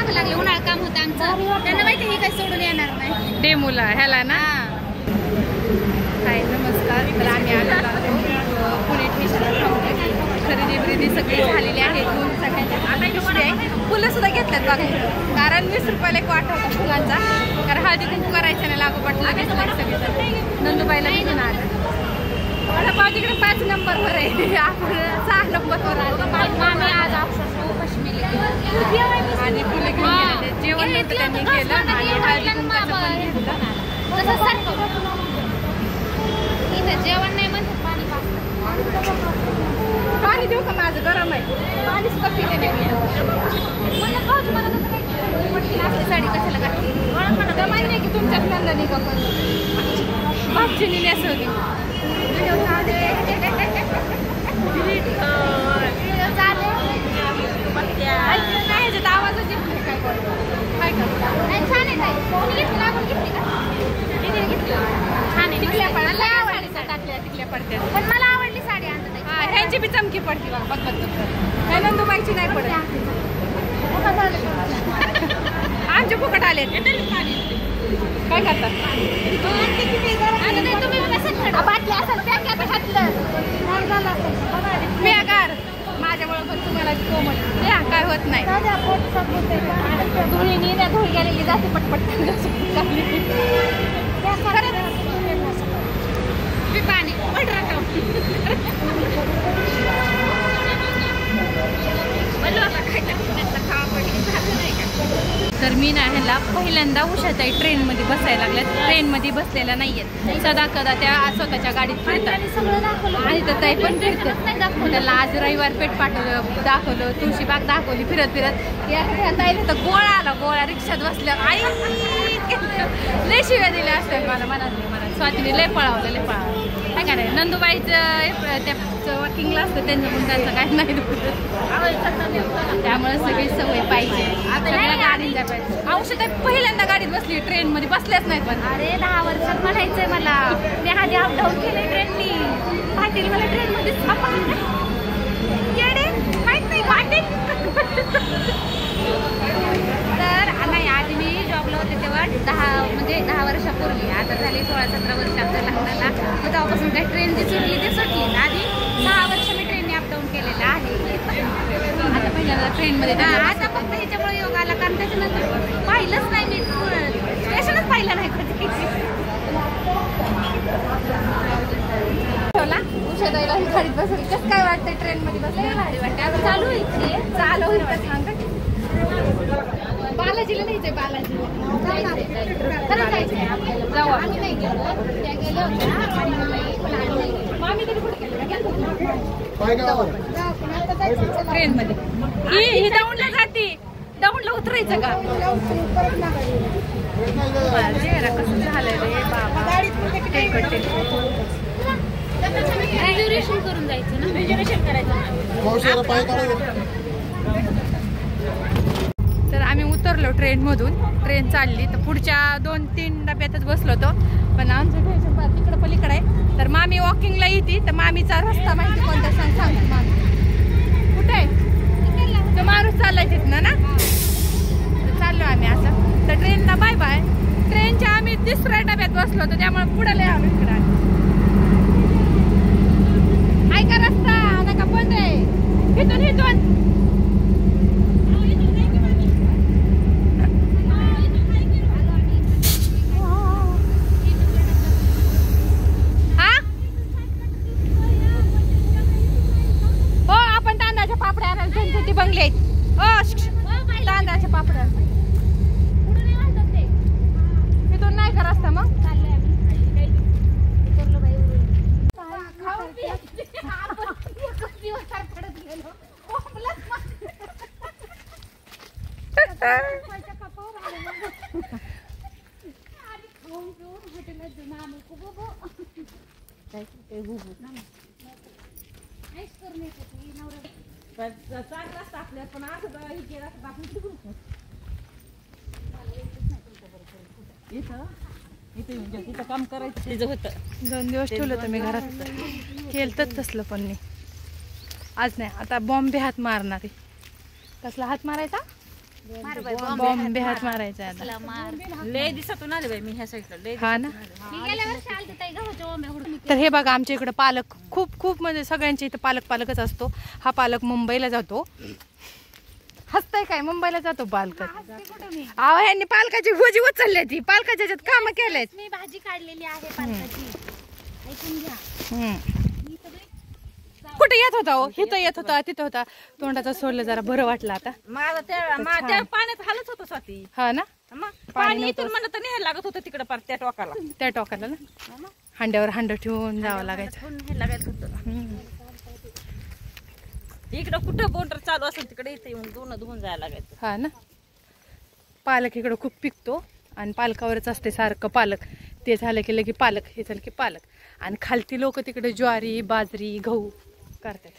माग लागले, उन्हाळा काम होतं आमचं, त्यांना माहिती हे काही सोडून येणार नाही डेमोला ह्याला ना. काय नमस्कार. तर आम्ही आलेलो आहोत पुणे स्टेशनला. खरेदी बिरेदी सगळी झालेली आहे. सगळ्यांच्या आता पिशवी आहे. फुलं सुद्धा घेतल्यात बघा, कारण 20 रुपयाला एक वाटा होता फुलांचा, कारण हळदी कुंकू करायचं नाही लागोपाठ लगेच सगळी नंदूबाईला घेऊन आलं. वडापाव तिकडे 5 नंबरवर आहे, आपण 6 नंबरवर आलो. आम्ही आज काश्मीरी आणि फुलं घेऊन गेलेले. जेवण नव्हतं त्यांनी केलं आणि हळदी कुंकाचं पण घेतलं. इथं जेवण नाही म्हणतात, पाणी देऊ का? माझं गरम आहे, पाणी सुद्धा पिले नाही. साडी कशाला घातली माहिती नाही की तुमच्यात नंदनी का पण भाजीनी नेसवली. आवाजच येत नाही काय काय छान आहे टिकल्या पडत्या. पण मला आवडली साडी आणत. ह्यांची बी चमकी पडती बघ बघ ह्या नंदूबाईची नाही पडत. आमचे फुकट आले. काय करतात बेगार माझ्यामुळे पण तुम्हाला कोमल काय होत नाही. धुळीनी धुळी गेलेली जाते पटपट पाणी तर मी ना ह्याला पहिल्यांदा उषाताई ट्रेनमध्ये बसायला लागल्यात. ट्रेनमध्ये बसलेल्या नाही आहेत, सदा कदा त्या स्वतःच्या गाडीत फिरतात आणि तर ताई पण फिरतात. त्याला आज रविवार पेठ पाठवलं, दाखवलं, तुळशीबाग दाखवली फिरत फिरत. या ताईला तर गोळा आला, गोळा रिक्षात बसल्या. आई लय शिव्या दिल्या असतात मला मनात. स्वातीने लय पळावलं लय पळावलं. काय काय नाही नंदूबाईचं त्या वर्किंगला असतं त्यांचं पण त्यांचं काही नाही दुखत, त्यामुळे सगळी सवय पाहिजे. सगळ्या गाडीला पाहिजे. औषध पहिल्यांदा गाडीत बसली, ट्रेन मध्ये बसल्याच नाही. पण अरे 10 वर्षात म्हणायचंय मला. मी आधी अपडाऊन केले ट्रेननी. पाटील मला ट्रेन मध्ये माहित नाही पाटील. तर नाही आधी मी जॉबला होते तेव्हा 10 वर्षापूर्वी. आता झाली 16-17 वर्ष आमच्या लग्नाला. मग तेव्हापासून काही ट्रेन जी सुटली ते सुटली. आधी 6 वर्ष मी ट्रेनने अपडाऊन केलेलं आहे. आता पहिल्यांदा ट्रेनमध्ये आता फक्त ह्याच्यामुळे योग आला, कारण त्याच्यानंतर पाहिलंच नाही मी, स्टेशनच पाहिलं नाही कधी. उषाताईला गाडीत बसली. कसं काय वाटतंय ट्रेन मध्ये बसले? भारी वाटते. आता चालू होईल चालू होईल बालाजीला न्यायचंय. बालाजीला खरं जायचंय आपल्याला. जाऊ आम्ही नाही गेलो, त्या गेल्या होत्या. आम्ही तरी कुठे ट्रेन मध्ये ही दौंडला जाते. दौंडला उतरायचं का? कसं झालंय रे बाबा. रिझर्वेशन करून जायचं ना. रिझर्वेशन करायचं. तर आम्ही उतरलो ट्रेन मधून. ट्रेन चालली तर पुढच्या 2-3 डब्यातच बसलो होतो. पण आमचं टेन्शन तिकडं पलीकडे आहे. तर मामी वॉकिंगला येते. तर मामीचा रस्ता माहिती कोणता सांगतो मामी. कुठे आहे तो माणूस चाललाय तिथनं ना. तर चाललो आम्ही असं. तर ट्रेनला बाय बाय. ट्रेनच्या आम्ही 3ऱ्या डब्यात बसलो होतो, त्यामुळे पुढे लय आम्ही इकडे आलो. ऐका रस्ता नका बंद आहे. इथून पापड्या आणायला बंगले आहेत. तांदळाच्या पापड्या तिथून नाही का रस्ता? मग काम करायचं होतं. 2 दिवस ठेवलं होतं मी घरात. केलं तसलं पण मी आज नाही. आता बॉम्बे हात मारणार आहे. कसला हात मारायचा? मार बाई, बॉम्बे हात मारायचा आता. कसला मार. लय दिवसातून आले बाई मी ह्या साईडला लय. हा ना. मी गेल्या वर्षी आलते ताई गव्हाच्या ओंब्या हुडकून. तर हे बघा आमच्या इकडं पालक खूप खूप म्हणजे सगळ्यांच्या इथं पालकच असतो. हा पालक मुंबईला जातो. हसताय काय? मुंबईला जातो पालक. अहो ह्यांनी पालकाची भोजी उचलली ती पालकाच्या ह्याच्यात कामं केलेत. मी भाजी काढलेली आहे पालकाची. ऐकून घ्या. मी सगळी कुठे येत होता हो? इथं येत होता तिथं होता. तोंडाचं सोडलं जरा बरं वाटलं आता. माझं त्या पाण्यात हालच होतं स्वाती. हा ना. मग पाणी इथून म्हणलं तर न्यायला लागत होतं तिकडे पार त्या टोकाला. त्या टोकाला ना हांड्यावर हांड ठेवून जावं लागायचं. ठेवून न्यायला लागत होतं. इकडं कुठं बोंडर चालू असेल तिकडे इथे येऊन धुवून जायला लागायचं. हा ना. पालक इकडं खूप पिकतो आणि पालकावरच असते सारखं पालक. ते झालं की लगे पालक, हे झालं की पालक. आणि खालती लोक तिकडे ज्वारी बाजरी गहू करतात.